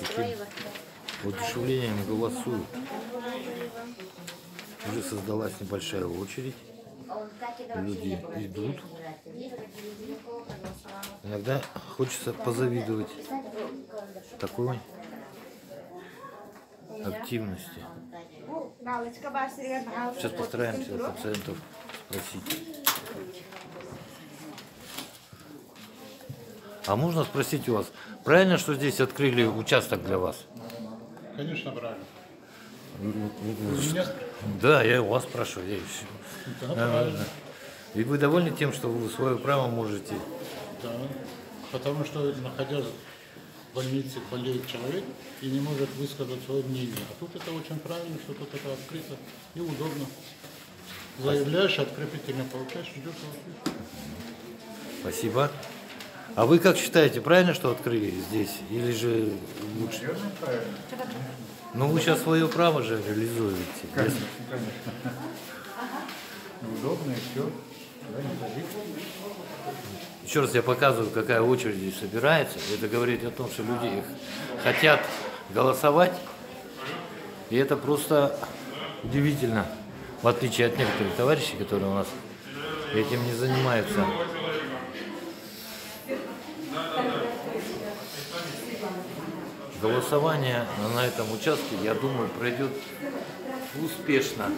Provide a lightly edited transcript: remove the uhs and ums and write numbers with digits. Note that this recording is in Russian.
каким удешевлением голосуют. Уже создалась небольшая очередь. Люди идут. Иногда хочется позавидовать такой активности. Сейчас постараемся пациентов спросить. А можно спросить у вас, правильно, что здесь открыли участок для вас? Конечно, правильно. Да, я у вас спрашиваю. Я еще. Да, правильно. И вы довольны тем, что вы свое право можете? Да, потому что, находясь в больнице, болеет человек и не может высказать свое мнение. А тут это очень правильно, что тут это открыто и удобно. Заявляешь, открепительно получаешь, идешь в ответ. Спасибо. А вы как считаете, правильно, что открыли здесь? Или же лучше? Наверное, правильно. Ну, вы сейчас свое право же реализуете. Конечно, конечно. Удобно и все. Куда не ходить. Еще раз я показываю, какая очередь здесь собирается. Это говорит о том, что люди хотят голосовать. И это просто удивительно. В отличие от некоторых товарищей, которые у нас этим не занимаются. Голосование на этом участке, я думаю, пройдет успешно.